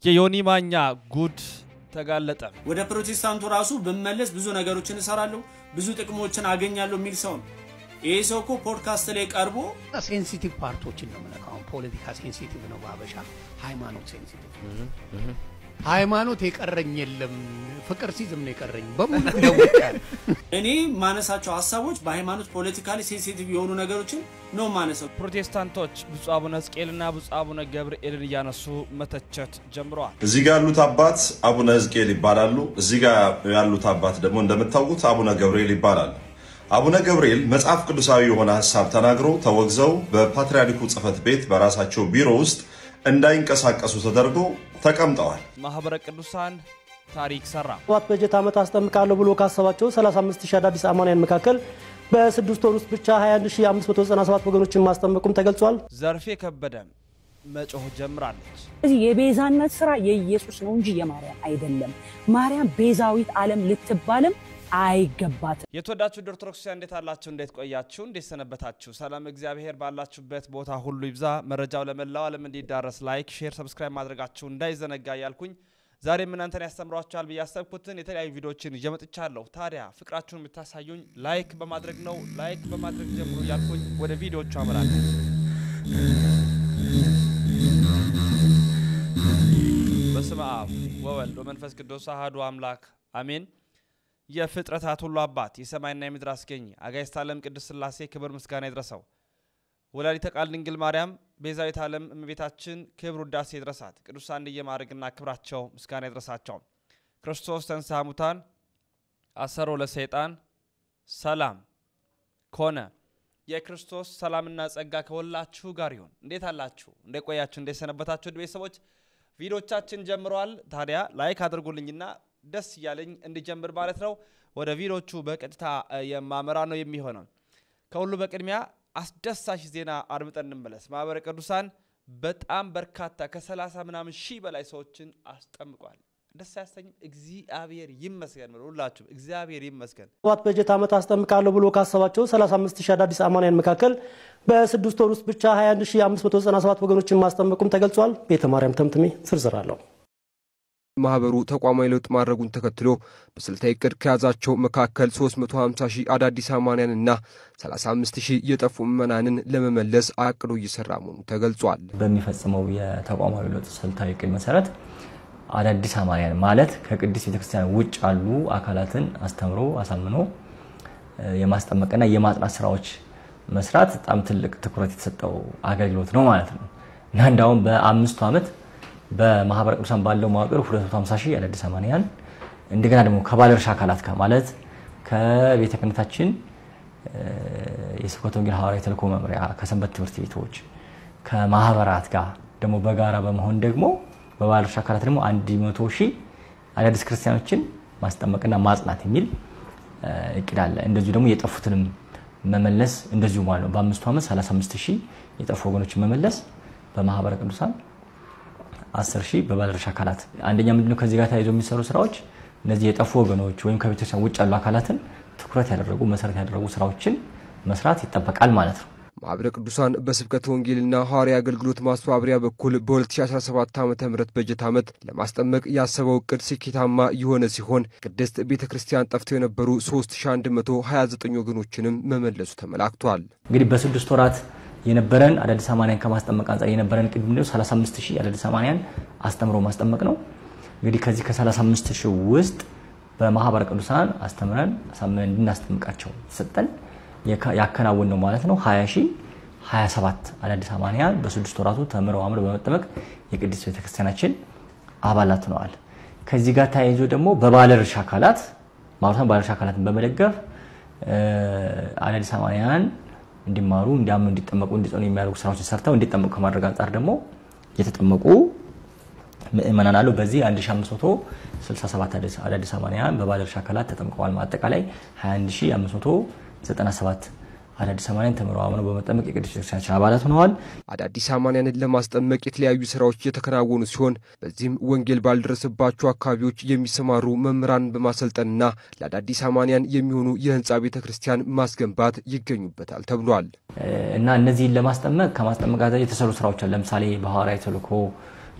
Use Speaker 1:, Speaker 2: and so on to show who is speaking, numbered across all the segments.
Speaker 1: የዮኒ ማኛ ጉድ ተጋለጠ
Speaker 2: ወደ ፕሮቴስታንቱ ራሱ በመለስ ብዙ ነገሮችን እሰራለሁ ብዙ ጥቅሞችን አገኛለሁ ሚል ሰው ነው ይሄ ሰው እኮ ፖድካስት ላይ ቀርቦ
Speaker 3: ሴንሲቲቭ ፓርቶችን ነው ማለት ነው ፖለቲካ ሴንሲቲቭ ነው ባበሻ ሃይማኖት ሴንሲቲቭ ሃይማኖት የቀረኝ የለም ፍቅር ሲዝም ነው የቀረኝ በሙሉ ደውቃል
Speaker 2: እኔ ማነሳቸው ሐሳቦች በሃይማኖት ፖለቲካሊ ሴንሲቲቭ የሆኑ ነገሮችን ነው ማነሳው
Speaker 1: ፕሮቴስታንቶች ብፁዕ አቡነ ሕዝቅኤልና ብፁዕ አቡነ ገብርኤልን ያነሱ መተቸት ጀምረዋል
Speaker 4: እዚህ ጋር ያሉት አባት አቡነ ሕዝቅኤል ይባላሉ እዚህ ጋር ያሉት አባት ደግሞ እንደምታውቁት አቡነ ገብርኤል ይባላሉ አቡነ ገብርኤል መጽሐፍ ቅዱሳዊ የሆነ ሐሳብ ተናግረው ተወግዘው በፓትርያርኩ ጽፈት ቤት በራሳቸው ቢሮ ውስጥ እንዳይንቀሳቀሱ ተደርጎ ተቀምጠዋል
Speaker 1: ማህበረ ቅዱሳን ታሪክ ሰራ
Speaker 5: ወጥ በጀት አመት አስጠምቃለሁ ብሎ ካሰባቸው 35000 አዳዲስ አማንያን መካከል በ6 ወር ውስጥ ብቻ 21597 ወገኖችን ማስጠመቁም ተገልጿል
Speaker 1: ዘርፌ ከበደ መጮህ ጀምራለች
Speaker 6: የቤዛነት ስራ የኢየሱስ ነው እንጂ የማርያም አይደለም ማርያም ቤዛዊት ዓለም ልትባልም አይገባት
Speaker 1: የተወዳችሁ ኦርቶዶክሳውያን እንዴት አላችሁ እንዴት ቆያችሁ እንዴት ሰነበታችሁ ሰላም እግዚአብሔር ባላችሁበት ቦታ ሁሉ ይብዛ መረጃው ለመላው ዓለም እንዲዳረስ ላይክ ሼር ሰብስክራይብ ማድረጋችሁ እንዳይዘነጋ ያልኩኝ ዛሬ ምን አንተን ያስተምራችኋል በያሰብኩትን የተለያዩ ቪዲዮዎችን እየመጥቻለሁ ታዲያ ፍቅራችሁን የምታሳዩኝ ላይክ በማድረግ ነው ላይክ በማድረግ ጀምሩ ያልኩኝ ወደ ቪዲዮዎቹ አመራለሁ በስመ አብ ወወልድ ወመንፈስ ቅዱስ አሐዱ አምላክ አሜን የፍጥረታት ሁሉ አባት የሰማይና የምድር አስገኝ አጋዕዝተ ዓለም ቅድስት ሥላሴ ክብር ምስጋና ይድረሰው ወላዲተ ቃል ድንግል ማርያም ቤዛዊት ዓለም እመቤታችን ክብር ውዳሴ ይድረሳት ቅዱሳን እንደየማዕረግና ክብራቸው ምስጋና ይድረሳቸው ክርስቶስ ተንሥአ እሙታን አሰሮ ለሰይጣን ሰላም ኮነ የክርስቶስ ሰላምና ጸጋ ከሁላችሁ ጋር ይሁን እንዴት አላችሁ እንደቆያችሁ እንደሰነበታችሁ ቤተሰቦች ቪዲዮቻችን ጀምሯል ታዲያ ላይክ አድርጉልኝና ደስ ያለኝ እንዲጀምር ማለት ነው ወደ ቪዲዮቹ በቀጥታ የማመራ ነው የሚሆነው ከሁሉ በቅድሚያ አስደሳች ዜና አድምጠን እንመለስ ማህበረ ቅዱሳን በጣም በርካታ ከ30 ምናምን ሺህ በላይ ሰዎችን አስጠምቋል ደስ ያሰኝ እግዚአብሔር ይመስገን ሁላችሁ እግዚአብሔር ይመስገን
Speaker 5: ወጥ በጀት አመት አስጠምቃለሁ ብሎ ካሰባቸው 35000 አዳዲስ አማንያን መካከል በ6 ወር ውስጥ ብቻ 21597 ወገኖችን ማስጠመቁም ተገልጿል ቤተ ማርያም ተምትሜ ዝርዝራለሁ
Speaker 7: ማህበሩ ተቋማዊ ለውጥ ማድረጉን ተከትሎ በስልታዊ ቅድ ከያዛቸው መካከል 350000 አዳዲስ አማንያንና 35000 የጠፉ ምዕመናንን ለመመለስ አቅዶ እየሰራ መሆኑ ተገልጿል
Speaker 8: በሚፈጽመው የተቋማዊ ለውጥ ስልታዊ ቅድ መሰረት አዳዲስ አማንያን ማለት ከቅድስት ቤተክርስቲያን ውጭ ያሉ አካላትን አስተምሮ አሳምኖ የማስጠመቅና የማጥናት ስራዎች መስራት በጣም ትልቅ ትኩረት የተሰጠው አገልግሎት ነው ማለት ነው እና እንዳውም በ5 ዓመት በማህበረ ቅዱሳን ባለው ማወቅር 250,000 አዳዲስ አማንያን እንደገና ደግሞ ከባለድርሻ አካላት ጋር ማለት ከቤተ ክህነታችን የስብከተ ወንጌል ሐዋርያዊ ተልእኮ መምሪያ ከሰንበት ትምህርት ቤቶች ከማህበራት ጋር ደግሞ በጋራ በመሆን ደግሞ በባለድርሻ አካላት ደግሞ 100,000 አዳዲስ ክርስቲያኖችን ማስጠመቅና ማጽናት የሚል እቅድ አለ እንደዚሁ ደግሞ የጠፉትንም መመለስ እንደዚሁ ማለት ነው በ5 ዓመት 35,000 የጠፉ ወገኖችን መመለስ በማህበረ ቅዱሳን 10,000 በባለድርሻ አካላት አንደኛ ምንድነው ከዚህ ጋር ታይዞ የሚሰሩ ስራዎች እነዚህ የጠፉ ወገኖች ወይም ከቤተክርስቲያን ውጭ ያሉ አካላትን ትኩረት ያደረጉ መሰረት ያደረጉ ስራዎችን መስራት ይጠበቃል ማለት ነው
Speaker 7: ማህበረ ቅዱሳን በስብከተ ወንጌልና ሐዋርያዊ አገልግሎት ማስተባበሪያ በኩል በ2017 ዓ.ም በጀት ዓመት ለማስጠመቅ ያሰበው ቅድ ስኬታማ የሆነ ሲሆን ቅድስት ቤተክርስቲያን ጠፍተው የነበሩ 3129 ወገኖችንም መመለሱ ተመላክቷል
Speaker 8: እንግዲህ በ6 ወራት የነበረን አዳዲስ አማንያን ከማስጠመቅ አንፃር የነበረን ቅድም ነው 35000 አዳዲስ አማንያን አስተምሮ ማስጠመቅ ነው እንግዲህ ከዚህ ከ35000 ውስጥ በማህበረ ቅዱሳን አስተምረን አሳምነን እንድናስጠምቃቸው ሰጠን ያከናወን ነው ማለት ነው 20027 አዳዲስ አማንያን በ6 ወራቱ ተምረው አምረው በመጠመቅ የቅድስት ቤተክርስቲያናችን አባላት ሆነዋል ከዚህ ጋር ታይዞ ደግሞ በባለድርሻ አካላት ማለት ነው ባለድርሻ አካላትን በመደገፍ አዳዲስ አማንያን እንዲማሩ እንዲያምኑ እንዲጠመቁ እንዲጸኑ የሚያደርጉ ስራዎችን ሰርተው እንዲጠመቁ ከማድረግ አንፃር ደግሞ የተጠመቁ ምዕመናን አሉ በዚህ 1567 አዳዲስ አማንያን በባለድርሻ አካላት ተጠምቀዋል ማጠቃላይ 21597 አዳዲስ አማንያን ተምረው አምነው በመጠመቅ የቅድስት ቤተክርስቲያን አባላት ሆነዋል
Speaker 7: አዳዲስ አማንያንን ለማስጠመቅ የተለያዩ ስራዎች የተከናወኑ ሲሆን በዚህም ወንጌል ባልደረሰባቸው አካባቢዎች የሚሰማሩ መምህራን በማሰልጠንና ለአዳዲስ አማንያን የሚሆኑ የህንጻ ቤተክርስቲያን ማስገንባት ይገኙበታል ተብሏል
Speaker 8: እና እነዚህን ለማስጠመቅ ከማስጠመቅ ጋር የተሰሩ ስራዎች አሉ ለምሳሌ በሐዋርያዊ ተልእኮ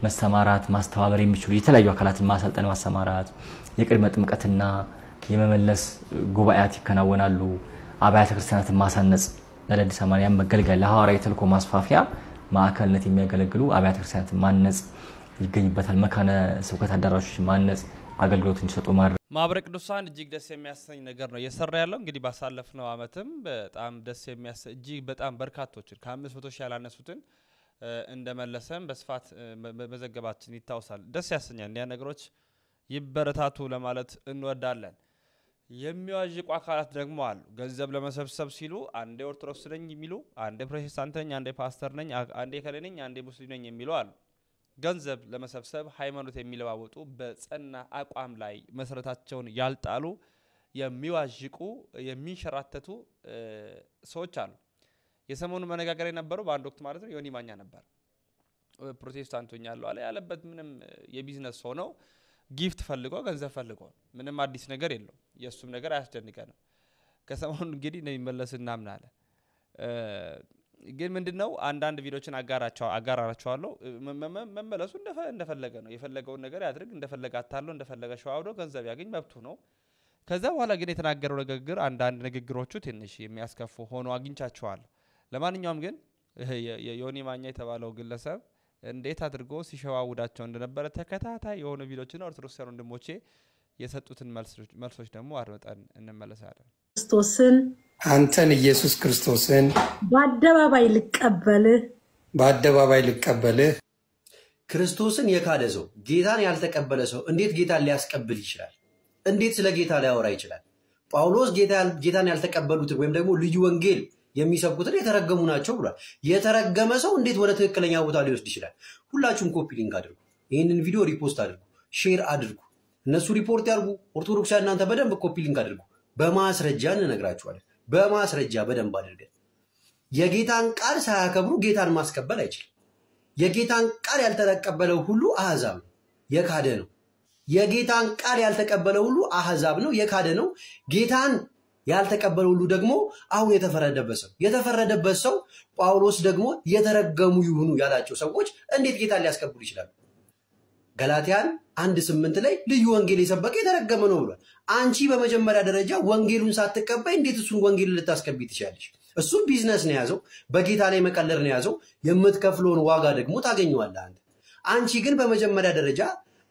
Speaker 8: መሰማራት ማስተባበር የሚችሉ የተለያዩ አካላትን ማሰልጠን ማሰማራት የቅድመ ጥምቀትና የመመለስ ጉባኤያት ይከናወናሉ አብያተ ክርስቲያናትን ማሳነጽ ለአዳዲስ አማንያን መገልገል ለሐዋርያዊ ተልእኮ ማስፋፊያ ማዕከልነት የሚያገለግሉ አብያተ ክርስቲያናትን ማነጽ ይገኝበታል መካነ ስብከት አዳራሾች ማነጽ አገልግሎት እንዲሰጡ ማድረግ
Speaker 1: ማህበረ ቅዱሳን እጅግ ደስ የሚያሰኝ ነገር ነው እየሰራ ያለው እንግዲህ ባሳለፍነው አመትም በጣም ደስ የሚያሰኝ እጅግ በጣም በርካቶችን ከ500 ሺህ ያላነሱትን እንደመለሰም በስፋት መዘገባችን ይታወሳል ደስ ያሰኛል ያ ነገሮች ይበረታቱ ለማለት እንወዳለን የሚዋዥቁ አካላት ደግሞ አሉ ገንዘብ ለመሰብሰብ ሲሉ አንዴ ኦርቶዶክስ ነኝ የሚሉ አንዴ ፕሮቴስታንት ነኝ አንዴ ፓስተር ነኝ አንዴ ከለነኝ አንዴ ሙስሊም ነኝ የሚሉ አሉ ገንዘብ ለመሰብሰብ ሃይማኖት የሚለዋወጡ በጸና አቋም ላይ መሰረታቸውን ያልጣሉ የሚዋዥቁ የሚንሸራተቱ ሰዎች አሉ የሰሞኑ መነጋገር የነበረው በአንድ ወቅት ማለት ነው ዮኒ ማኛ ነበር ፕሮቴስታንት ሆኛለሁ አለ ያለበት ምንም የቢዝነስ ሆኖ ጊፍት ፈልጎ ገንዘብ ፈልጎ ምንም አዲስ ነገር የለው የሱም ነገር አያስደንቀንም ከሰሞኑ እንግዲህ ነው ይመለስና ምናለ ግን ምንድነው አንዳንድ ቪዲዮችን አጋራራቸዋለሁ መመለሱ እንደፈለገ ነው የፈለገውን ነገር ያድርግ እንደፈለገ አታለው እንደፈለገ ሸዋውዶ ገንዘብ ያገኝ መብቱ ነው ከዛ በኋላ ግን የተናገረው ንግግር አንዳንድ ንግግሮቹ ትንሽ የሚያስከፉ ሆኖ አግኝቻቸዋለሁ ለማንኛውም ግን የዮኒ ማኛ የተባለው ግለሰብ እንዴት አድርጎ ሲሸዋውዳቸው እንደነበረ ተከታታይ የሆነ ቪዲዮችን ኦርቶዶክስ ወንድሞቼ የሰጡትን መልሶች ደግሞ አድምጠን እንመለሳለን
Speaker 9: ክርስቶስን
Speaker 3: አንተን ኢየሱስ ክርስቶስን
Speaker 9: በአደባባይ ልቀበልህ
Speaker 10: ክርስቶስን የካደ ሰው ጌታን ያልተቀበለ ሰው እንዴት ጌታን ሊያስቀብል ይችላል እንዴት ስለ ጌታ ሊያወራ ይችላል ጳውሎስ ጌታን ያልተቀበሉት ወይም ደግሞ ልዩ ወንጌል የሚሰብኩት የተረገሙ ናቸው ብሏል የተረገመ ሰው እንዴት ወደ ትክክለኛ ቦታ ሊወስድ ይችላል ሁላችሁም ኮፒ ሊንክ አድርጉ ይሄንን ቪዲዮ ሪፖስት አድርጉ ሼር አድርጉ እነሱ ሪፖርት ያርጉ ኦርቶዶክሳውያን እናንተ በደንብ ኮፒ ሊንክ አድርጉ በማስረጃ እንነግራችኋለን በማስረጃ በደንብ አድርገን የጌታን ቃል ሳያከብሩ ጌታን ማስቀበል አይችልም የጌታን ቃል ያልተቀበለው ሁሉ አህዛብ ነው የካደ ነው የጌታን ቃል ያልተቀበለው ሁሉ አህዛብ ነው የካደ ነው ጌታን ያልተቀበለው ሁሉ ደግሞ አሁን የተፈረደበት ሰው ጳውሎስ ደግሞ የተረገሙ ይሁኑ ያላቸው ሰዎች እንዴት ጌታን ሊያስቀብሉ ይችላሉ ገላትያን 1:8 ላይ ልዩ ወንጌል የሰበከ የተረገመ ነው ብሏል አንቺ በመጀመሪያ ደረጃ ወንጌሉን ሳትቀበይ እንዴት እሱን ወንጌል ልታስቀብይ ትችላለሽ እሱ ቢዝነስ ነው ያዘው በጌታ ላይ መቀለር ነው ያዘው የምትከፍለውን ዋጋ ደግሞ ታገኘዋለህ አንቺ ግን በመጀመሪያ ደረጃ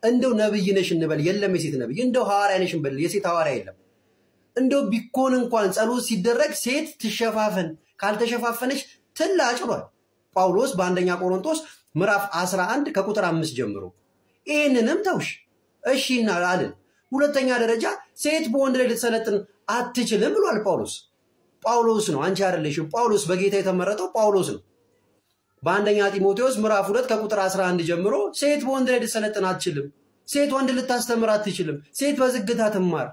Speaker 10: እንደው ነብይ ነሽ እንበል የለም የሴት ነብይ እንደው ሐዋርያ ነሽ እንበል የሴት ሐዋርያ የለም እንደው ቢኮን እንኳን ጸሎት ሲደረግ ሴት ትሸፋፈን ካልተሸፋፈነች ትላጭሏል ጳውሎስ በአንደኛ ቆሮንቶስ ምዕራፍ 11 ከቁጥር 5 ጀምሮ ይሄንንም ተውሽ እሺና አለን ሁለተኛ ደረጃ ሴት በወንድ ላይ ልትሰለጥን አትችልም ብሏል ጳውሎስ ነው አንቺ አይደለሽም ጳውሎስ በጌታ የተመረጠው ጳውሎስ ነው በአንደኛ ጢሞቴዎስ ምዕራፍ 2 ከቁጥር 11 ጀምሮ ሴት በወንድ ላይ ልትሰለጥን አትችልም ሴት ወንድ ልታስተምር አትችልም ሴት በዝግታ ትማር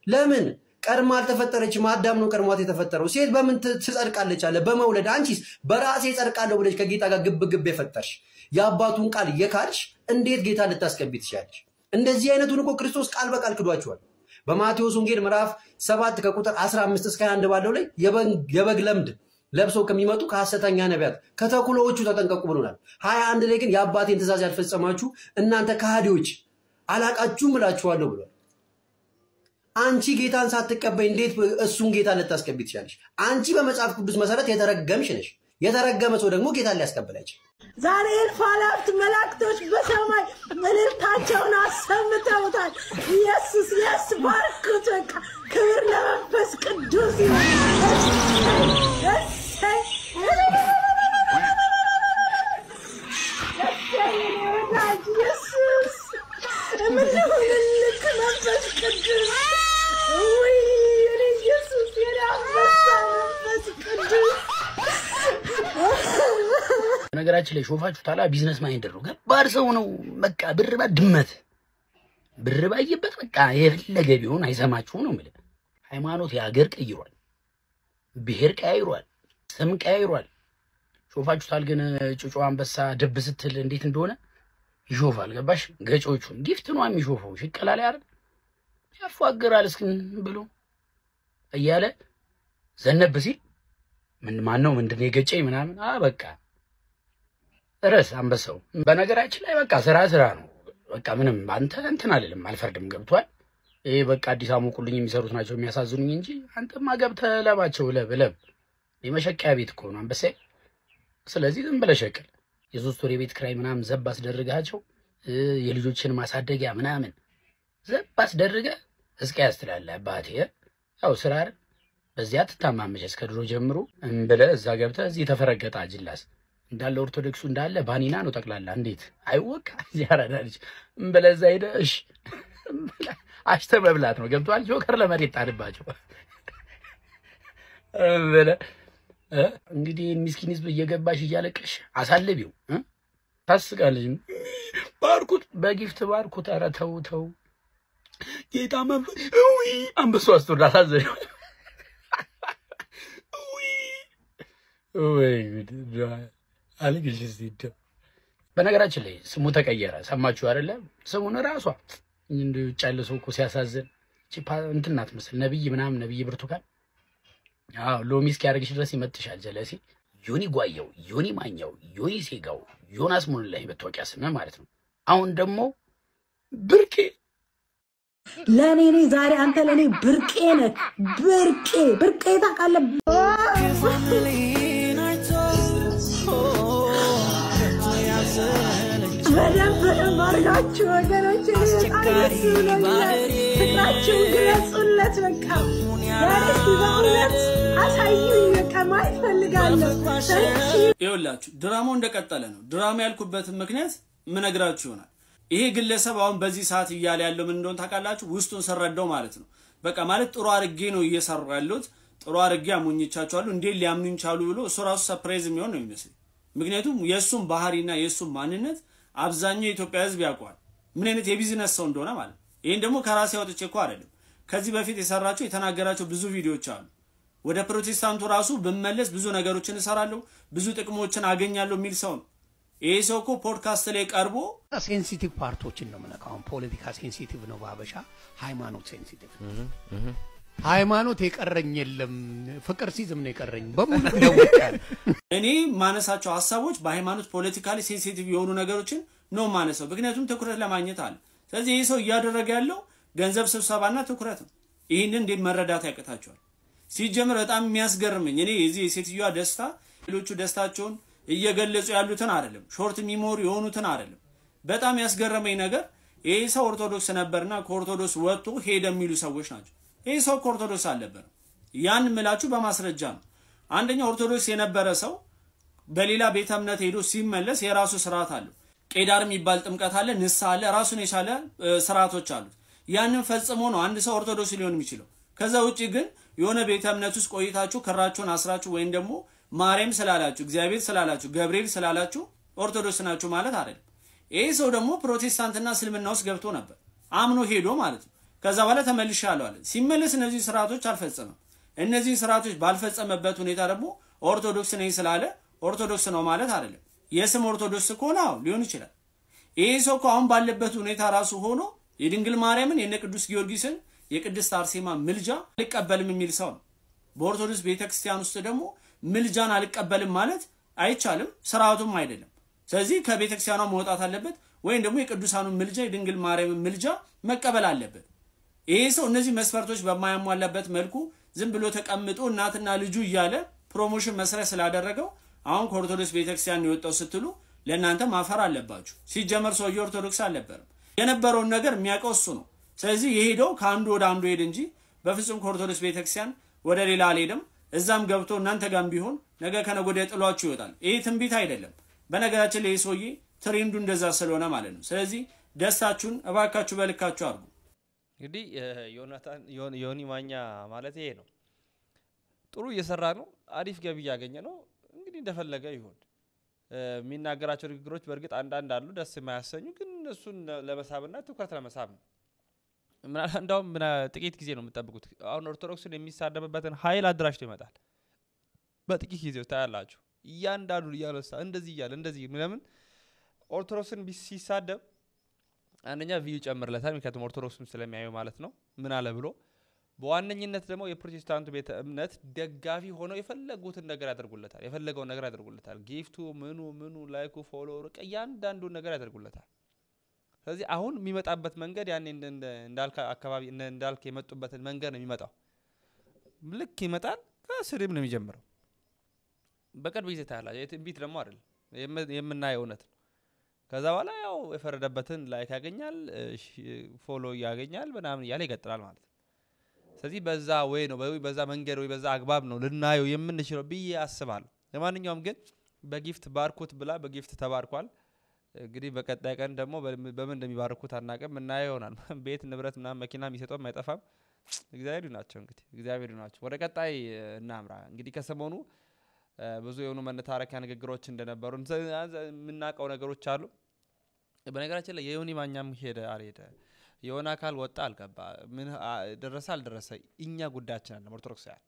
Speaker 10: ለምን ቀድማ አልተፈጠረችም አዳም ነው ቀድሟት የተፈጠረው ሴት በምን ትጸድቃለች አለ በመውለድ አንቺስ በራሴ ጸድቃለሁ ብለሽ ከጌታ ጋር ግብ የፈጠርሽ ያባቱን ቃል የካድሽ እንዴት ጌታ ልታስቀብይ ትችያለሽ እንደዚህ አይነቱን እኮ ክርስቶስ ቃል በቃል ክዷቸዋል በማቴዎስ ወንጌል ምዕራፍ 7 ከቁጥር 15 እስከ 21 ባለው ላይ የበግ ለምድ ለብሰው ከሚመጡ ከሐሰተኛ ነቢያት ከተኩላዎቹ ተጠንቀቁ ብሎናል 21 ላይ ግን የአባቴን ትእዛዝ ያልፈጸማችሁ እናንተ ከሃዲዎች አላቃችሁም እላችኋለሁ ብሏል አንቺ ጌታን ሳትቀበይ እንዴት እሱን ጌታ ልታስቀብይ ትችያለሽ አንቺ በመጽሐፍ ቅዱስ መሰረት የተረገምሽ ነሽ የተረገመ ሰው ደግሞ ጌታን ሊያስቀብል አይችልም
Speaker 9: ዛሬ ፋላፍት መላእክቶች በሰማይ እልልታቸውን አሰምተውታል ኢየሱስ ያስባርኩት ክብር ለመንፈስ ቅዱስ
Speaker 11: ነገራችን ላይ ሾፋችሁ ታላ ቢዝነስ ማይንድ ነው ገባር ሰው ነው በቃ ብርባ ድመት ብርባ ይበት በቃ የፈለገ ቢሆን አይሰማችሁ ነው ማለት ሃይማኖት ያገር ቀይሯል ብሄር ቀይሯል ስም ቀይሯል ሾፋችሁ ታል ግን ጩጩ አንበሳ ደብ ስትል እንዴት እንደሆነ ይሾፋል ገባሽ ገጮቹ ጊፍት ነው የሚሾፈው ሽቀላል አይደል ያፋገራል እስኪን ብሎ እያለ ዘነብ ሲል ምን ማን ነው ምንድነው የገጨኝ ምናምን በቃ ርዕስ አንበሳው በነገራችን ላይ በቃ ስራ ነው። በቃ ምንም አንተ እንትን አይደለም አልፈርድም ገብቷል። ይሄ በቃ አዲስ አሙቁልኝ የሚሰሩት ናቸው የሚያሳዝኑኝ እንጂ አንተማ ገብተህ ለባቸው ለብ የመሸቂያ ቤት እኮ ነው አንበሳዬ። ስለዚህ ዝም ብለህ ሸቅል። የሶስት ወር የቤት ክራይ ምናምን ዘብ አስደርጋቸው የልጆችን ማሳደጊያ ምናምን ዘብ አስደርገህ እስከ ያስተላልህ አባቴ ያው ስራ አይደል በዚያ ትታማመች እስከ ድሮ ጀምሮ እንብለህ እዛ ገብተህ እዚህ ተፈረገጣ አጅላስ እንዳለ ኦርቶዶክሱ እንዳለ ባኒና ነው ጠቅላላ እንዴት አይወቃ ያራዳልሽ እንብለህ እዛ ሄደህ እሺ አሽተ መብላት ነው ገብቷል። ጆከር ለመሬት ጣልባቸው እንብለህ እንግዲህ ምስኪን ህዝብ እየገባሽ እያለቀሽ አሳልቢው ታስቃለሽ። ባርኩት በጊፍት ባርኩት። ኧረ ተው ጌታ መንፈስ ውይ አንበሳው አስተውል አሳዘነው። ወይ አልግሽ ሲደ በነገራችን ላይ ስሙ ተቀየረ። ሰማችሁ አይደለ? ስሙን ራሷ እንዴ ጫለ ሰው እኮ ሲያሳዝን እቺ እንትን ናት መስል ነብይ ምናምን ነብይ ብርቱካን ሎሚ እስኪያደርግሽ ድረስ ይመጥሻል ጀለሲ። ዮኒ ጓየው፣ ዮኒ ማኛው፣ ዮኒ ሴጋው፣ ዮናስ ሙሉላይ በተወቂያ ስም ማለት ነው። አሁን ደግሞ ብርቄ
Speaker 9: ለኔ ዛሬ አንተ ለኔ ብርቄ ነህ። ብርቄ ታውቃለህ? በደንብ አድርጋችሁ ወገኖቼ ፍቅራችሁን ግለጹለት። በቃ ያለሽ በእውነት አሳዩኝ። በቃ ማየት ፈልጋለሁ።
Speaker 2: ይኸውላችሁ ድራማው እንደቀጠለ ነው። ድራማ ያልኩበትን ምክንያት ምነግራችሁ ይሆናል። ይሄ ግለሰብ አሁን በዚህ ሰዓት እያለ ያለው ምን እንደሆነ ታውቃላችሁ? ውስጡን ሰረደው ማለት ነው። በቃ ማለት ጥሩ አርጌ ነው እየሰሩ ያሉት፣ ጥሩ አርጌ አሞኝቻቸዋለሁ እንዴ ሊያምኑኝ ቻሉ ብሎ እሱ ራሱ ሰርፕራይዝ የሚሆን ነው የሚመስል። ምክንያቱም የሱም ባህሪና የሱም ማንነት አብዛኛው የኢትዮጵያ ህዝብ ያውቀዋል ምን አይነት የቢዝነስ ሰው እንደሆነ ማለት። ይሄን ደግሞ ከራሴ አውጥቼ እኮ አይደለም ከዚህ በፊት የሰራቸው የተናገራቸው ብዙ ቪዲዮዎች አሉ። ወደ ፕሮቴስታንቱ ራሱ በመለስ ብዙ ነገሮችን እሰራለሁ ብዙ ጥቅሞችን አገኛለሁ የሚል ሰው ነው። ይሄ ሰው እኮ ፖድካስት ላይ ቀርቦ
Speaker 3: ሴንሲቲቭ ፓርቶችን ነው የምነካው። ፖለቲካ ሴንሲቲቭ ነው በአበሻ፣ ሃይማኖት ሴንሲቲቭ ሃይማኖት የቀረኝ የለም ፍቅር ሲዝም ነው የቀረኝ በሙሉ ደውቃል።
Speaker 2: እኔ ማነሳቸው ሐሳቦች በሃይማኖት ፖለቲካሊ ሴንሲቲቭ የሆኑ ነገሮችን ነው ማነሳው፣ ምክንያቱም ትኩረት ለማግኘት አለ። ስለዚህ ይሄ ሰው እያደረገ ያለው ገንዘብ ስብሰባና ትኩረት ነው። ይሄንን እንዴት መረዳት ያቀታቸዋል? ሲጀምር በጣም የሚያስገርመኝ እኔ የዚህ የሴትዮዋ ደስታ ሌሎቹ ደስታቸውን እየገለጹ ያሉትን አይደለም፣ ሾርት ሚሞሪ የሆኑትን አይደለም። በጣም ያስገረመኝ ነገር ይሄ ሰው ኦርቶዶክስ ነበርና ከኦርቶዶክስ ወጥቶ ሄደ የሚሉ ሰዎች ናቸው። ይሄ ሰው ኦርቶዶክስ አልነበረም። ያን ምላችሁ በማስረጃ ነው። አንደኛ ኦርቶዶክስ የነበረ ሰው በሌላ ቤተ እምነት ሄዶ ሲመለስ የራሱ ስርዓት አለው። ቄዳር የሚባል ጥምቀት አለ፣ ንስሐ አለ፣ ራሱን የቻለ ስርዓቶች አሉት። ያንን ፈጽሞ ነው አንድ ሰው ኦርቶዶክስ ሊሆን የሚችለው። ከዛ ውጪ ግን የሆነ ቤተ እምነት ውስጥ ቆይታችሁ ክራችሁን አስራችሁ ወይም ደግሞ ማርያም ስላላችሁ እግዚአብሔር ስላላችሁ ገብርኤል ስላላችሁ ኦርቶዶክስ ናችሁ ማለት አይደለም። ይሄ ሰው ደግሞ ፕሮቴስታንትና እስልምና ውስጥ ገብቶ ነበር አምኖ ሄዶ ማለት ነው። ከዛ በኋላ ተመልሻለሁ አለ። ሲመለስ እነዚህ ስርዓቶች አልፈጸመም። እነዚህ ስርዓቶች ባልፈጸመበት ሁኔታ ደግሞ ኦርቶዶክስ ነኝ ስላለ ኦርቶዶክስ ነው ማለት አይደለም። የስም ኦርቶዶክስ ከሆነ ሊሆን ይችላል። ይሄ ሰው አሁን ባለበት ሁኔታ ራሱ ሆኖ የድንግል ማርያምን የነ ቅዱስ ጊዮርጊስን የቅድስት አርሴማ ምልጃ አልቀበልም የሚል ሰው ነው። በኦርቶዶክስ ቤተክርስቲያን ውስጥ ደግሞ ምልጃን አልቀበልም ማለት አይቻልም፣ ስርዓቱም አይደለም። ስለዚህ ከቤተክርስቲያኗ መውጣት አለበት ወይም ደግሞ የቅዱሳኑን ምልጃ የድንግል ማርያምን ምልጃ መቀበል አለበት። ይሄ ሰው እነዚህ መስፈርቶች በማያሟላበት መልኩ ዝም ብሎ ተቀምጦ እናትና ልጁ እያለ ፕሮሞሽን መስሪያ ስላደረገው አሁን ከኦርቶዶክስ ቤተክርስቲያን የወጣው ስትሉ ለእናንተ ማፈር አለባችሁ። ሲጀመር ሰውዬው ኦርቶዶክስ አልነበረም። የነበረውን ነገር የሚያውቀው እሱ ነው። ስለዚህ የሄደው ከአንዱ ወደ አንዱ ሄድ እንጂ በፍጹም ከኦርቶዶክስ ቤተክርስቲያን ወደ ሌላ አልሄደም። እዛም ገብቶ እናንተ ጋም ቢሆን ነገ ከነገ ወዲያ ጥሏችሁ ይወጣል። ይሄ ትንቢት አይደለም። በነገራችን ላይ ሰውዬ ትሬንዱ እንደዛ ስለሆነ ማለት ነው። ስለዚህ ደስታችሁን እባካችሁ በልካችሁ አድርጉ።
Speaker 1: እንግዲህ ዮኒ ማኛ ማለት ይሄ ነው። ጥሩ እየሰራ ነው፣ አሪፍ ገቢ ያገኘ ነው። እንግዲህ እንደፈለገ ይሁን። የሚናገራቸው ንግግሮች በእርግጥ አንዳንድ አሉ ደስ የማያሰኙ፣ ግን እሱን ለመሳብና ትኩረት ለመሳብ ነው። እንደውም ጥቂት ጊዜ ነው የምትጠብቁት። አሁን ኦርቶዶክስን የሚሳደብበትን ኃይል አድራጅቶ ይመጣል። በጥቂት ጊዜ ታያላችሁ። እያንዳንዱ እያለሳ እንደዚህ እያለ እንደዚህ ለምን ኦርቶዶክስን ሲሳደብ አንደኛ ቪው ጨምርለታል፣ ምክንያቱም ኦርቶዶክስን ስለሚያዩ ማለት ነው። ምን አለ ብሎ በዋነኝነት ደግሞ የፕሮቴስታንቱ ቤተ እምነት ደጋፊ ሆነው የፈለጉትን ነገር ያደርጉለታል የፈለገውን ነገር ያደርጉለታል ጊፍቱ ምኑ ላይኩ ፎሎወር ቀያንዳንዱ ነገር ያደርጉለታል ስለዚህ አሁን የሚመጣበት መንገድ ያኔ እንዳልካ አካባቢ እንዳልክ የመጡበትን መንገድ ነው የሚመጣው ልክ ይመጣል ከስሪም ነው የሚጀምረው በቅርብ ጊዜ ታያላ የትንቢት ደግሞ አይደል የምናየው እውነት ነው ከዛ በኋላ ያው የፈረደበትን ላይክ ያገኛል ፎሎ ያገኛል ምናምን ያለ ይቀጥላል ማለት ነው ስለዚህ በዛ ወይ ነው በዛ መንገድ ወይ በዛ አግባብ ነው ልናየው የምንችለው ብዬ አስባለሁ ለማንኛውም ግን በጊፍት ባርኩት ብላ በጊፍት ተባርኳል እንግዲህ በቀጣይ ቀን ደግሞ በምን እንደሚባርኩት አናቀም እናየው ይሆናል ቤት ንብረት ምናምን መኪና የሚሰጠው ማይጠፋም እግዚአብሔር ይናቸው እንግዲህ እግዚአብሔር ይናቸው ወደ ቀጣይ እናምራ እንግዲህ ከሰሞኑ ብዙ የሆኑ መነታረኪያ ንግግሮች እንደነበሩ ምናቀው ነገሮች አሉ በነገራችን ላይ የዮኒ ማኛም ሄደ አልሄደ የሆነ አካል ወጣ አልገባ ምን ደረሰ አልደረሰ እኛ ጉዳያችን አለ ኦርቶዶክሳውያን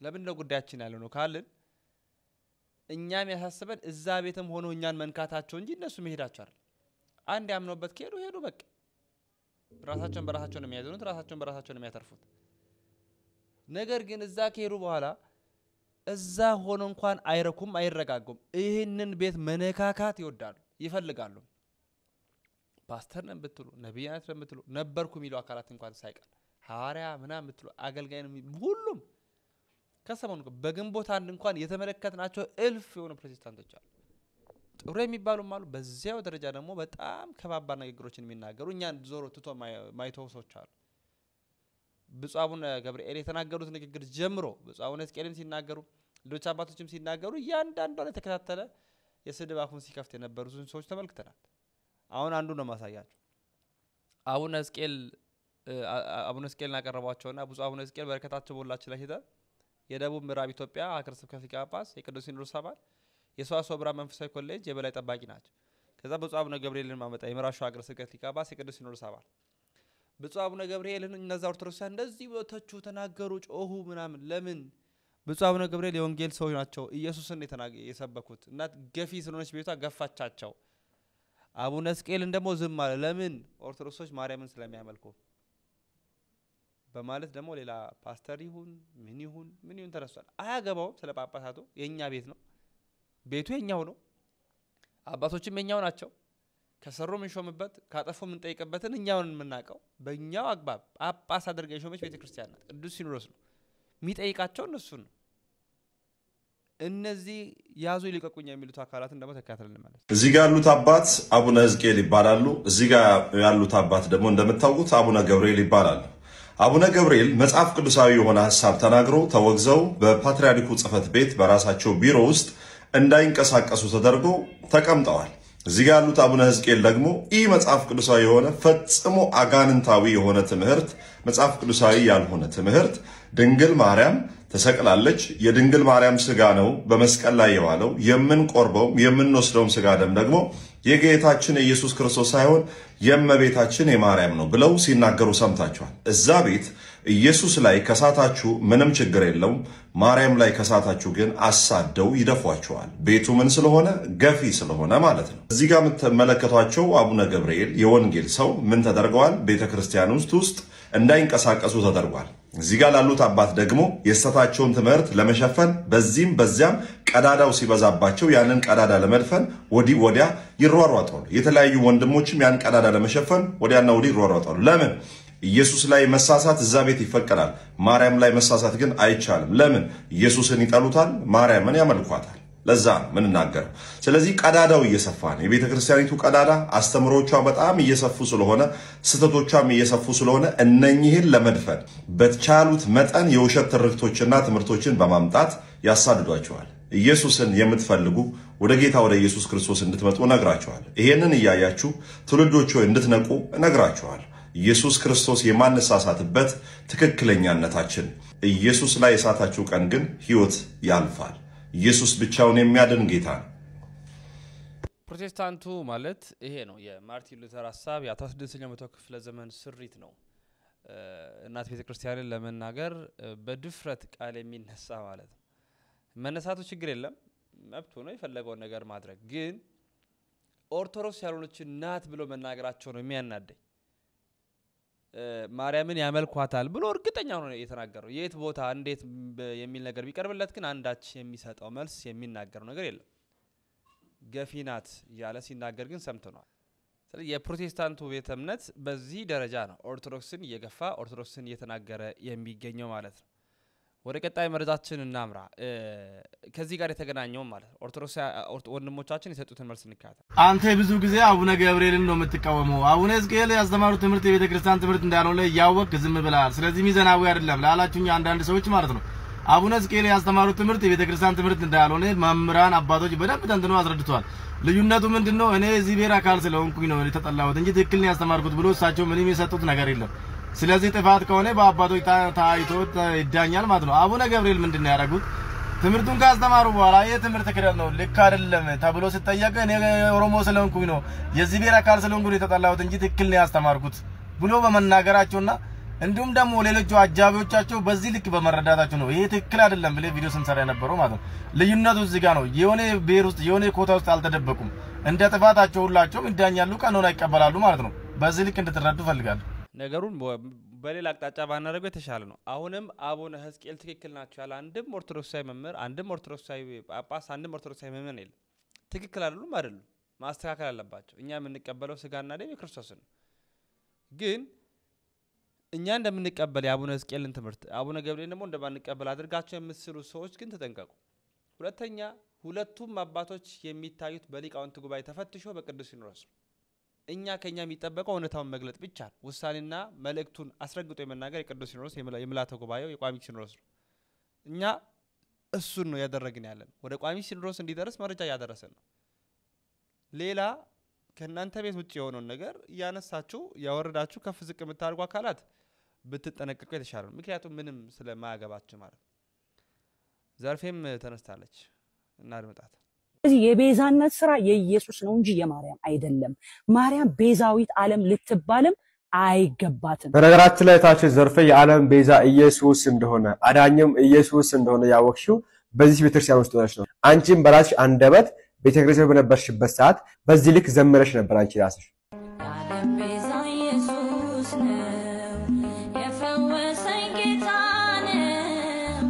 Speaker 1: ለምን ነው ጉዳያችን ያለው ነው ካልን እኛም ያሳስበን እዛ ቤትም ሆኖ እኛን መንካታቸው እንጂ እነሱ መሄዳቸው አይደል አንድ ያምነውበት ሄዱ በቃ ራሳቸውን በራሳቸው ነው የሚያዘኑት ራሳቸውን በራሳቸው ነው የሚያተርፉት ነገር ግን እዛ ከሄዱ በኋላ እዛ ሆኖ እንኳን አይረኩም አይረጋጉም ይሄንን ቤት መነካካት ይወዳሉ ይፈልጋሉ ፓስተር ነን ብትሉ ነብያት ነን ብትሉ ነበርኩ የሚሉ አካላት እንኳን ሳይቀር ሐዋርያ ምናምን ብትሉ አገልጋይ ነው ሁሉም ከሰሞኑ በግንቦት አንድ እንኳን የተመለከትናቸው እልፍ የሆኑ ፕሮቴስታንቶች አሉ ጥሩ የሚባሉም አሉ በዚያው ደረጃ ደግሞ በጣም ከባባድ ንግግሮችን የሚናገሩ እኛን ዞሮ ትቶ ማይተው ሰዎች አሉ ብፁዕ አቡነ ገብርኤል የተናገሩት ንግግር ጀምሮ ብፁዕ አቡነ ሕዝቅኤልም ሲናገሩ ሌሎች አባቶችም ሲናገሩ እያንዳንዷን የተከታተለ የስድብ አፉን ሲከፍት የነበሩትን ሰዎች ተመልክተናል አሁን አንዱ ነው ማሳያችሁ አቡነ ሕዝቅኤልን አቀረቧቸውና ብፁዕ አቡነ ሕዝቅኤል በረከታቸው በሁላችን ላይ ሄደ የደቡብ ምዕራብ ኢትዮጵያ ሀገረ ስብከት ሊቀ ጳጳስ የቅዱስ ሲኖዶስ አባል የሰዋስወ ብርሃን መንፈሳዊ ኮሌጅ የበላይ ጠባቂ ናቸው ከዛ ብፁዕ አቡነ ገብርኤልን ማመጣ የምራሹ ሀገረ ስብከት ሊቀ ጳጳስ የቅዱስ ሲኖዶስ አባል ብፁዕ አቡነ ገብርኤልን እነዛ ኦርቶዶክሳውያን እንደዚህ ወተቹ ተናገሩ ጮሁ ምናምን ለምን ብፁዕ አቡነ ገብርኤል የወንጌል ሰው ናቸው ኢየሱስን የሰበኩት እናት ገፊ ስለሆነች ቤቷ ገፋቻቸው አቡነ ሕዝቅኤልን ደግሞ ዝም አለ ለምን ኦርቶዶክሶች ማርያምን ስለሚያመልኩ በማለት ደግሞ ሌላ ፓስተር ይሁን ምን ይሁን ተረሷል አያገባውም ስለ ጳጳሳቱ የኛ ቤት ነው ቤቱ የኛው ነው አባቶችም የኛው ናቸው ከሰሩ ምን ሾምበት ካጠፉ ምን ጠይቀበትን እኛውን የምናቀው በእኛው አግባብ ጳጳስ አድርገው የሾመች ቤተክርስቲያን ናት ቅዱስ ሲኖዶስ ነው የሚጠይቃቸው እነሱ ነው እነዚህ ያዙ ይልቀቁኛ የሚሉት አካላትን ደግሞ ተካተልን ማለት
Speaker 4: እዚህ ጋር ያሉት አባት አቡነ ሕዝቅኤል ይባላሉ እዚህ ጋር ያሉት አባት ደግሞ እንደምታውቁት አቡነ ገብርኤል ይባላሉ አቡነ ገብርኤል መጽሐፍ ቅዱሳዊ የሆነ ሐሳብ ተናግሮ ተወግዘው በፓትርያርኩ ጽሕፈት ቤት በራሳቸው ቢሮ ውስጥ እንዳይንቀሳቀሱ ተደርጎ ተቀምጠዋል እዚህ ጋር ያሉት አቡነ ሕዝቅኤል ደግሞ ይህ መጽሐፍ ቅዱሳዊ የሆነ ፈጽሞ አጋንንታዊ የሆነ ትምህርት መጽሐፍ ቅዱሳዊ ያልሆነ ትምህርት ድንግል ማርያም ተሰቅላለች የድንግል ማርያም ስጋ ነው በመስቀል ላይ የዋለው የምንቆርበው የምንወስደው ስጋ ደም ደግሞ የጌታችን ኢየሱስ ክርስቶስ ሳይሆን የእመቤታችን የማርያም ነው ብለው ሲናገሩ ሰምታችኋል እዛ ቤት ኢየሱስ ላይ ከሳታችሁ ምንም ችግር የለውም ማርያም ላይ ከሳታችሁ ግን አሳደው ይደፏችኋል ቤቱ ምን ስለሆነ ገፊ ስለሆነ ማለት ነው እዚህ ጋር የምትመለከቷቸው አቡነ ገብርኤል የወንጌል ሰው ምን ተደርገዋል ቤተክርስቲያን ውስጥ እንዳይንቀሳቀሱ ተደርጓል እዚህ ጋር ላሉት አባት ደግሞ የስተታቸውን ትምህርት ለመሸፈን በዚህም በዚያም ቀዳዳው ሲበዛባቸው ያንን ቀዳዳ ለመድፈን ወዲያ ይሯሯጣሉ የተለያዩ ወንድሞችም ያን ቀዳዳ ለመሸፈን ወዲያና ወዲህ ይሯሯጣሉ ለምን ኢየሱስ ላይ መሳሳት እዛ ቤት ይፈቀዳል ማርያም ላይ መሳሳት ግን አይቻልም ለምን ኢየሱስን ይጠሉታል ማርያምን ያመልኳታል ለዛ ምን እናገር ስለዚህ ቀዳዳው እየሰፋ ነው የቤተክርስቲያኒቱ ቀዳዳ አስተምሮቿ በጣም እየሰፉ ስለሆነ ስተቶቿም እየሰፉ ስለሆነ እነኚህን ለመድፈን በተቻሉት መጠን የውሸት ትርክቶችና ትምህርቶችን በማምጣት ያሳድዷቸዋል ኢየሱስን የምትፈልጉ ወደ ጌታ ወደ ኢየሱስ ክርስቶስ እንድትመጡ ነግራቸዋል ይሄንን እያያችሁ ትውልዶች ሆይ እንድትነቁ ነግራቸዋል ኢየሱስ ክርስቶስ የማንሳሳትበት ትክክለኛነታችን ኢየሱስ ላይ የሳታችሁ ቀን ግን ህይወት ያልፋል ኢየሱስ ብቻውን የሚያድን ጌታ ነው
Speaker 1: ፕሮቴስታንቱ ማለት ይሄ ነው የማርቲን ሉተር ሐሳብ የ16ኛው መቶ ክፍለ ዘመን ስሪት ነው እናት ቤተክርስቲያንን ለመናገር በድፍረት ቃል የሚነሳ ማለት ነው መነሳቱ ችግር የለም መብቱ ነው የፈለገው ነገር ማድረግ ግን ኦርቶዶክስ ያልሆነች ናት ብሎ መናገራቸው ነው የሚያናደኝ ማርያምን ያመልኳታል ብሎ እርግጠኛ ነው የተናገረው የት ቦታ እንዴት የሚል ነገር ቢቀርብለት ግን አንዳች የሚሰጠው መልስ የሚናገር ነገር የለም ገፊናት ያለ ሲናገር ግን ሰምተናል ስለዚህ የፕሮቴስታንቱ ቤተ እምነት በዚህ ደረጃ ነው ኦርቶዶክስን እየገፋ ኦርቶዶክስን እየተናገረ የሚገኘው ማለት ነው ወደ ቀጣይ መረጃችን እናምራ ከዚህ ጋር የተገናኘው ማለት ነው ኦርቶዶክስ ወንድሞቻችን የሰጡትን መልስ እንካታ
Speaker 12: አንተ ብዙ ጊዜ አቡነ ገብርኤልን ነው የምትቃወመው አቡነ ሕዝቅኤል ያስተማሩ ትምህርት የቤተ ክርስቲያን ትምህርት እንዳልሆነ ያወቅ ዝም ብለሃል ስለዚህ ሚዛናዊ አይደለም ላላችሁኝ አንዳንድ ሰዎች ማለት ነው አቡነ ሕዝቅኤል ያስተማሩ ትምህርት የቤተ ክርስቲያን ትምህርት እንዳልሆነ መምህራን አባቶች በደንብ ተንትነው አስረድተዋል ልዩነቱ ምንድነው እኔ እዚህ ብሔር አካል ስለሆንኩኝ ነው የተጠላሁት እንጂ ትክክል ነው ያስተማርኩት ብሎ እሳቸው ምንም የሰጡት ነገር የለም ስለዚህ ጥፋት ከሆነ በአባቶች ታይቶ ይዳኛል ማለት ነው አቡነ ገብርኤል ምንድነው ያደረጉት ትምህርቱን ካስተማሩ በኋላ የትምህርት ክደት ነው ልክ አይደለም ተብሎ ሲጠየቅ እኔ ኦሮሞ ስለሆንኩኝ ነው የዚህ ብሔር አካል ስለሆንኩኝ የተጠላሁት እንጂ ትክክል ነው ያስተማርኩት ብሎ በመናገራቸውና እንዲሁም ደግሞ ሌሎች አጃቢዎቻቸው በዚህ ልክ በመረዳታቸው ነው ይሄ ትክክል አይደለም ብለ ቪዲዮ ስንሰራ የነበረው ማለት ነው ልዩነቱ እዚህ ጋር ነው የሆነ ብሔር ውስጥ የሆነ ኮታ ውስጥ አልተደበቁም እንደ ጥፋታቸው ሁላቸውም ይዳኛሉ ቀኖና ይቀበላሉ ማለት ነው በዚህ ልክ እንድትረዱ ፈልጋለሁ
Speaker 1: ነገሩን በሌላ አቅጣጫ ባናደርገው የተሻለ ነው አሁንም አቡነ ሕዝቅኤል ትክክል ናቸው ያለ አንድም ኦርቶዶክሳዊ መምህር አንድም ኦርቶዶክሳዊ ጳጳስ አንድም ኦርቶዶክሳዊ መምህር የለም ትክክል አይደሉም ማስተካከል አለባቸው እኛ የምንቀበለው ስጋና ደም የክርስቶስ ነው ግን እኛ እንደምንቀበል የአቡነ ሕዝቅኤልን ትምህርት አቡነ ገብርኤል ደግሞ እንደማንቀበል አድርጋቸው የምትስሉ ሰዎች ግን ተጠንቀቁ ሁለተኛ ሁለቱም አባቶች የሚታዩት በሊቃውንት ጉባኤ ተፈትሾ በቅዱስ ሲኖዶስ እኛ ከኛ የሚጠበቀው እውነታውን መግለጥ ብቻ ውሳኔና መልእክቱን አስረግጦ የመናገር የቅዱስ ሲኖዶስ የምልዓተ ጉባኤው የቋሚ ሲኖዶስ ነው እኛ እሱን ነው ያደረግን ያለን ወደ ቋሚ ሲኖዶስ እንዲደርስ መረጃ ያደረሰን ነው ሌላ ከናንተ ቤት ውጪ የሆነው ነገር ያነሳችሁ ያወረዳችሁ ከፍ ዝቅ የምታርጉ አካላት ብትጠነቀቁ የተሻለ ነው ምክንያቱም ምንም ስለማያገባችሁ ማለት ዘርፌም ተነስታለች እና አድምጣት
Speaker 6: ስለዚህ የቤዛነት ስራ የኢየሱስ ነው እንጂ የማርያም አይደለም ማርያም ቤዛዊት ዓለም ልትባልም አይገባትም
Speaker 7: በነገራችን ላይ ታች ዘርፈ የዓለም ቤዛ ኢየሱስ እንደሆነ አዳኝም ኢየሱስ እንደሆነ ያወቅሽው በዚህ ቤተክርስቲያን ውስጥ ሆነሽ ነው አንቺም በራስሽ አንደበት ቤተክርስቲያን በነበርሽበት ሰዓት በዚህ ልክ ዘመረሽ ነበር አንቺ ራስሽ
Speaker 13: የዓለም ቤዛ ኢየሱስ ነው የፈወሰኝ ጌታ ነው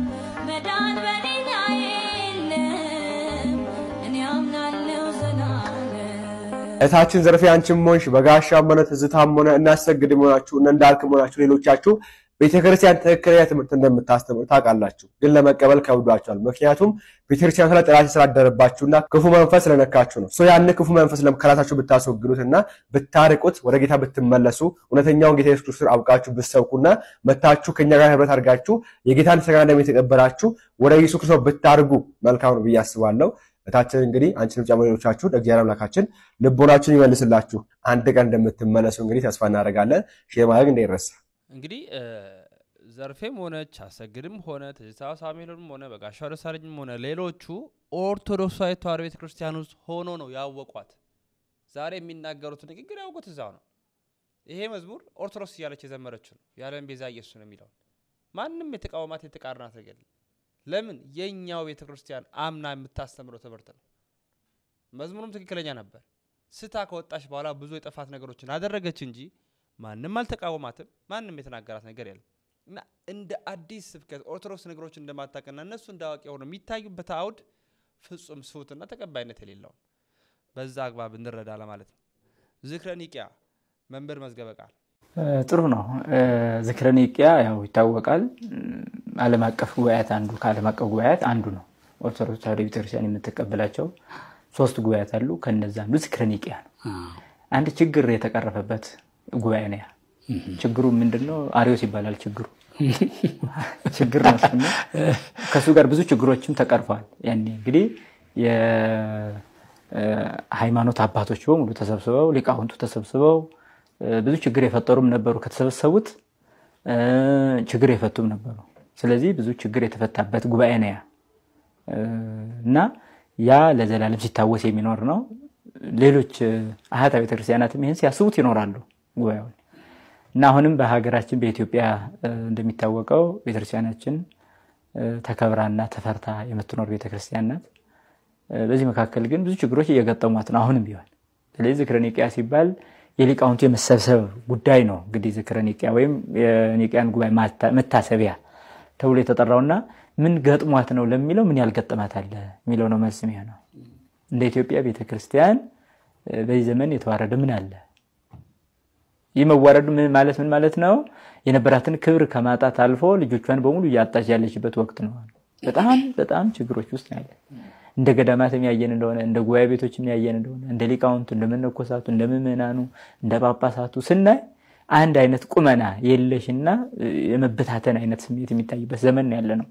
Speaker 13: መዳን በሌላ የለም እኔ አምናለሁ ዘላለም
Speaker 7: እታችን ዘርፌ አንቺም ሆንሽ በጋሻም ሆነ ትዝታም ሆነ እናሰግድም ሆናችሁ እና እንዳልክም ሆናችሁ ሌሎቻችሁ ቤተክርስቲያን ትክክለኛ ትምህርት እንደምታስተምሩ ታውቃላችሁ ግን ለመቀበል ከብዷችኋል ምክንያቱም ቤተክርስቲያን ላይ ጥላቻ ስላደረባችሁና ክፉ መንፈስ ስለነካችሁ ነው ያን ክፉ መንፈስ ለምከራታችሁ ብታስወግዱትና ብታርቁት ወደ ጌታ ብትመለሱ እውነተኛውን ጌታ ኢየሱስ ክርስቶስ አውቃችሁ ብትሰብኩና መታችሁ ከኛ ጋር ህብረት አድርጋችሁ የጌታን ሥጋ ደም የተቀበላችሁ ወደ ኢየሱስ ክርስቶስ ብታርጉ መልካም ነው ብያስባለሁ እታችን እንግዲህ አንቺንም ጨምሮቻችሁ ለእግዚአብሔር አምላካችን ልቦናችሁን ይመልስላችሁ አንድ ቀን እንደምትመለሱ እንግዲህ ተስፋ እናደርጋለን ሼር ማድረግ እንዳይረሳ እንግዲህ ዘርፌም ሆነች አሰግድም ሆነ ተጅታው ሳሙኤልም ሆነ በጋሻው ደሳለኝም ሆነ ሌሎቹ ኦርቶዶክሳዊ ተዋሕዶ ቤተክርስቲያን ውስጥ ሆኖ ነው ያወቋት ዛሬ የሚናገሩት ንግግር ያውቁት እዛው ነው ይሄ መዝሙር ኦርቶዶክስ ያለች የዘመረችው ነው የዓለም ቤዛ ኢየሱስ ነው የሚለው ማንንም የተቃወማት የተቃረናት ነገር ለምን የኛው ቤተክርስቲያን አምና የምታስተምረው ትምህርት ነው መዝሙሩም ትክክለኛ ነበር ስታ ከወጣሽ በኋላ ብዙ የጠፋት ነገሮችን አደረገች እንጂ ማንንም አልተቃወማትም ማንንም የተናገራት ነገር የለም እና እንደ አዲስ ስብከት ኦርቶዶክስ ነገሮች እንደማታቀና እነሱ እንዳዋቂ ሆነው የሚታዩበት አውድ ፍጹም ስውትና ተቀባይነት የሌለው በዛ አግባብ እንረዳ ለማለት ነው ዝክረ ኒቂያ መንበር መዝገበ ቃል
Speaker 8: ጥሩ ነው ዝክረ ኒቂያ ያው ይታወቃል ዓለም አቀፍ ጉባኤያት አንዱ ከዓለም አቀፍ ጉባኤያት አንዱ ነው ኦርቶዶክስ ተዋሕዶ ቤተክርስቲያን የምትቀበላቸው ሶስት ጉባኤያት አሉ ከነዛ አንዱ ዝክረ ኒቂያ ነው አንድ ችግር የተቀረፈበት ጉባኤ ነው ችግሩ ምንድነው አሪዮስ ይባላል ችግሩ ችግር ነው ከሱ ጋር ብዙ ችግሮችም ተቀርፈዋል ያኔ እንግዲህ የሃይማኖት አባቶች በሙሉ ተሰብስበው ሊቃውንቱ ተሰብስበው ብዙ ችግር የፈጠሩም ነበሩ ከተሰበሰቡት ችግር የፈቱም ነበሩ ስለዚህ ብዙ ችግር የተፈታበት ጉባኤ ነው እና ያ ለዘላለም ሲታወስ የሚኖር ነው ሌሎች አሃታ ቤተክርስቲያናትም ይሄን ሲያስቡት ይኖራሉ ጉባኤው እና አሁንም በሀገራችን በኢትዮጵያ እንደሚታወቀው ቤተክርስቲያናችን ተከብራና ተፈርታ የምትኖር ቤተክርስቲያን ናት በዚህ መካከል ግን ብዙ ችግሮች እየገጠሟት ነው አሁንም ቢሆን ስለዚህ ዝክረ ኒቂያ ሲባል
Speaker 14: የሊቃውንቱ የመሰብሰብ ጉዳይ ነው እንግዲህ ዝክረ ኒቂያ ወይም የኒቂያን ጉባኤ መታሰቢያ ተብሎ የተጠራውና ምን ገጥሟት ነው ለሚለው ምን ያልገጠማት አለ የሚለው ነው መልስ የሚሆነው። እንደ ኢትዮጵያ ቤተክርስቲያን በዚህ ዘመን የተዋረደ ምን አለ? የመዋረዱ ምን ማለት ነው? የነበራትን ክብር ከማጣት አልፎ ልጆቿን በሙሉ ያጣች ያለችበት ወቅት ነው። በጣም ችግሮች ውስጥ ያለ እንደ ገዳማት የሚያየን እንደሆነ እንደ ጉባኤ ቤቶች የሚያየን እንደሆነ እንደ ሊቃውንቱ እንደ መነኮሳቱ እንደ ምእመናኑ እንደ ጳጳሳቱ ስናይ አንድ አይነት ቁመና የለሽና የመበታተን አይነት ስሜት የሚታይበት ዘመን ያለ ነው።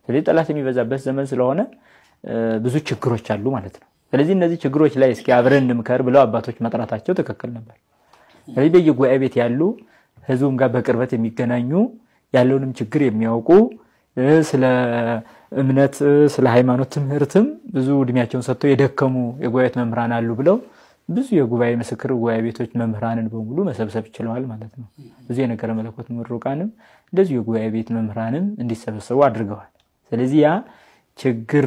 Speaker 14: ስለዚህ ጠላት የሚበዛበት ዘመን ስለሆነ ብዙ ችግሮች አሉ ማለት ነው። ስለዚህ እነዚህ ችግሮች ላይ እስኪ አብረን እንምከር ብለው አባቶች መጥራታቸው ትክክል ነበር። ስለዚህ በየጉባኤ ቤት ያሉ ህዝቡም ጋር በቅርበት የሚገናኙ ያለውንም ችግር የሚያውቁ ስለ እምነት ስለ ሃይማኖት ትምህርትም ብዙ እድሜያቸውን ሰጥተው የደከሙ የጉባኤ መምህራን አሉ ብለው ብዙ የጉባኤ ምስክር ጉባኤ ቤቶች መምህራንን በሙሉ መሰብሰብ ይችላል ማለት ነው። ብዙ የነገረ መለኮት ምሩቃንም እንደዚህ የጉባኤ ቤት መምህራንም እንዲሰበሰቡ አድርገዋል። ስለዚህ ያ ችግር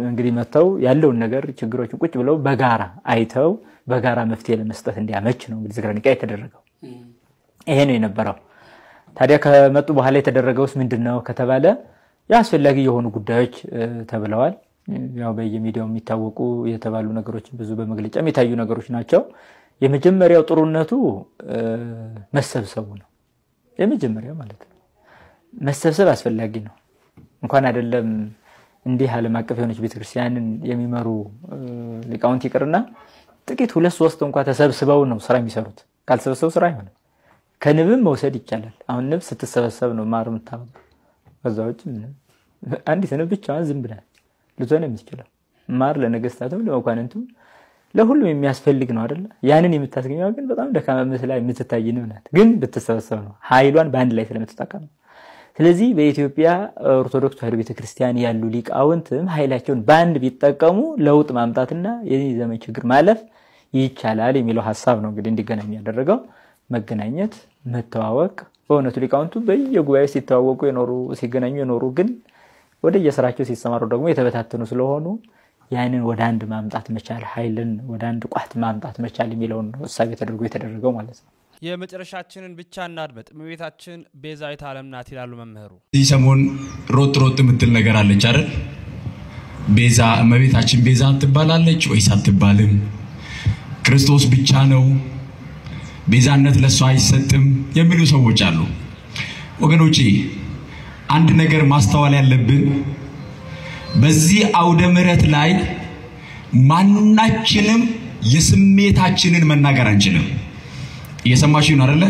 Speaker 14: እንግዲህ መተው ያለውን ነገር ችግሮችን ቁጭ ብለው በጋራ አይተው በጋራ መፍትሄ ለመስጠት እንዲያመች ነው እንግዲህ ዝክረ ኒቂያ የተደረገው። ይሄ ነው የነበረው። ታዲያ ከመጡ በኋላ የተደረገውስ ምንድነው ከተባለ ያስፈልጋጊ የሆኑ ጉዳዮች ተብለዋል። ያው በየሚዲያው የሚታወቁ የተባሉ ነገሮች ብዙ በመግለጫ የሚታዩ ነገሮች ናቸው። የመጀመሪያው ጥሩነቱ መሰብሰቡ ነው። የመጀመሪያው ማለት ነው መሰብሰብ አስፈልጋጊ ነው። እንኳን አይደለም እንዲህ ዓለም አቀፍ የሆነች ቤተክርስቲያንን የሚመሩ ሊቃውንት ይቅርና ጥቂት 2-3 እንኳን ተሰብስበው ነው ስራ የሚሰሩት። ካልተሰበሰቡ ስራ አይሆንም። ከንብም መውሰድ ይቻላል። አሁን ንብ ስትሰበሰብ ነው ማር የምታወጣው። ከዛውጭ አንዲት ንብ ብቻዋን ዝም ብላ ልትሆን የምትችለው ማር ለነገስታቱም ለመኳንንቱም ለሁሉም የሚያስፈልግ ነው አይደል? ያንን የምታስገኘው ግን በጣም ደካማ መስላ የምትታይ ንብ ናት። ግን ብትሰበሰብ ነው ኃይሏን በአንድ ላይ ስለምትጠቀም። ስለዚህ በኢትዮጵያ ኦርቶዶክስ ተዋሕዶ ቤተክርስቲያን ያሉ ሊቃውንትም ኃይላቸውን በአንድ ቢጠቀሙ ለውጥ ማምጣትና የዚህ ዘመን ችግር ማለፍ ይቻላል የሚለው ሐሳብ ነው እንግዲህ እንዲገናኙ ያደረገው። መገናኘት መተዋወቅ በእውነቱ ሊቃውንቱ በየጉባኤው ሲተዋወቁ የኖሩ ሲገናኙ የኖሩ ግን ወደ የሥራቸው ሲሰማሩ ደግሞ የተበታተኑ ስለሆኑ ያንን ወደ አንድ ማምጣት መቻል ኃይልን ወደ አንድ ቋት ማምጣት መቻል የሚለውን ሐሳብ ተደርጎ የተደረገው ማለት ነው።
Speaker 1: የመጨረሻችንን ብቻ እናድመጥ። እመቤታችን ቤዛዊተ ዓለም ናት ይላሉ መምህሩ።
Speaker 15: እዚህ ሰሞን ሮጥ የምትል ነገር አለች አይደል? ቤዛ እመቤታችን ቤዛ ትባላለች ወይስ አትባልም? ክርስቶስ ብቻ ነው ቤዛነት ለሷ አይሰጥም የሚሉ ሰዎች አሉ። ወገኖቼ አንድ ነገር ማስተዋል ያለብን በዚህ አውደ ምሕረት ላይ ማንናችንም የስሜታችንን መናገር አንችልም። እየሰማችሁ ነው አይደል?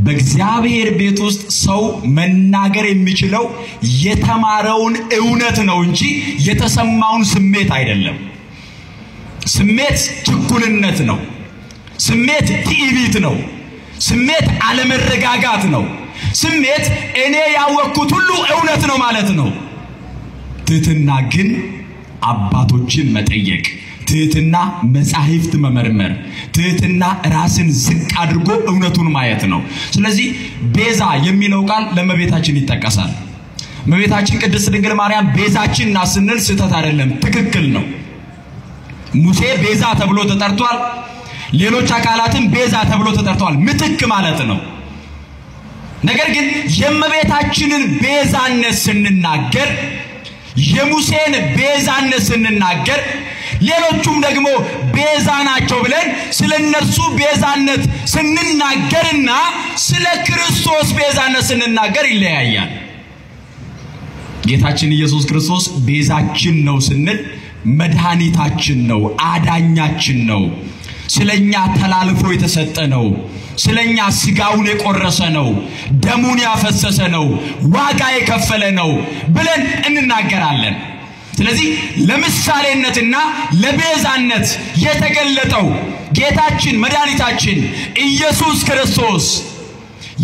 Speaker 15: በእግዚአብሔር ቤት ውስጥ ሰው መናገር የሚችለው የተማረውን እውነት ነው እንጂ የተሰማውን ስሜት አይደለም። ስሜት ችኩልነት ነው። ስሜት ትዕቢት ነው። ስሜት አለመረጋጋት ነው። ስሜት እኔ ያወቅኩት ሁሉ እውነት ነው ማለት ነው። ትህትና ግን አባቶችን መጠየቅ፣ ትህትና መጻሕፍት መመርመር፣ ትህትና ራስን ዝቅ አድርጎ እውነቱን ማየት ነው። ስለዚህ ቤዛ የሚለው ቃል ለእመቤታችን ይጠቀሳል። እመቤታችን ቅድስት ድንግል ማርያም ቤዛችን ናት ስንል ስህተት አይደለም፣ ትክክል ነው። ሙሴ ቤዛ ተብሎ ተጠርቷል። ሌሎች አካላትም ቤዛ ተብሎ ተጠርተዋል። ምትክ ማለት ነው። ነገር ግን የእመቤታችንን ቤዛነት ስንናገር የሙሴን ቤዛነት ስንናገር ሌሎቹም ደግሞ ቤዛ ናቸው ብለን ስለነሱ ቤዛነት ስንናገርና ስለ ክርስቶስ ቤዛነት ስንናገር ይለያያል። ጌታችን ኢየሱስ ክርስቶስ ቤዛችን ነው ስንል መድኃኒታችን ነው፣ አዳኛችን ነው፣ ስለኛ ተላልፎ የተሰጠ ነው፣ ስለኛ ስጋውን የቆረሰ ነው፣ ደሙን ያፈሰሰ ነው፣ ዋጋ የከፈለ ነው ብለን እንናገራለን። ስለዚህ ለምሳሌነትና ለቤዛነት የተገለጠው ጌታችን መድኃኒታችን ኢየሱስ ክርስቶስ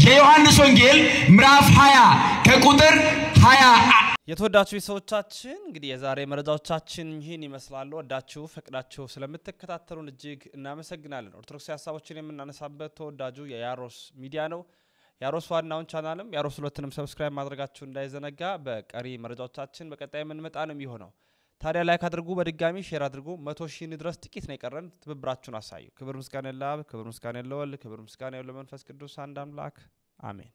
Speaker 15: የዮሐንስ ወንጌል ምዕራፍ 20 ከቁጥር 20
Speaker 1: የተወዳችሁ ቤተሰቦቻችን እንግዲህ የዛሬ መረጃዎቻችን ይህን ይመስላሉ። ወዳችሁ ፈቅዳችሁ ስለምትከታተሉን እጅግ እናመሰግናለን። ኦርቶዶክስ ሐሳቦችን የምናነሳበት ተወዳጁ የያሮስ ሚዲያ ነው። ያሮስ ዋናውን ቻናልም ያሮስ ሁለቱንም ሰብስክራይብ ማድረጋችሁ እንዳይዘነጋ። በቀሪ መረጃዎቻችን በቀጣይ የምንመጣ ነው የሚሆነው። ታዲያ ላይክ አድርጉ፣ በድጋሚ ሼር አድርጉ። 100,000 ድረስ ጥቂት ነው የቀረን። ትብብራችሁን አሳዩ። ክብር ምስጋና ለአብ፣ ክብር ምስጋና ለወልድ፣ ክብር ምስጋና ለመንፈስ ቅዱስ አንድ አምላክ አሜን።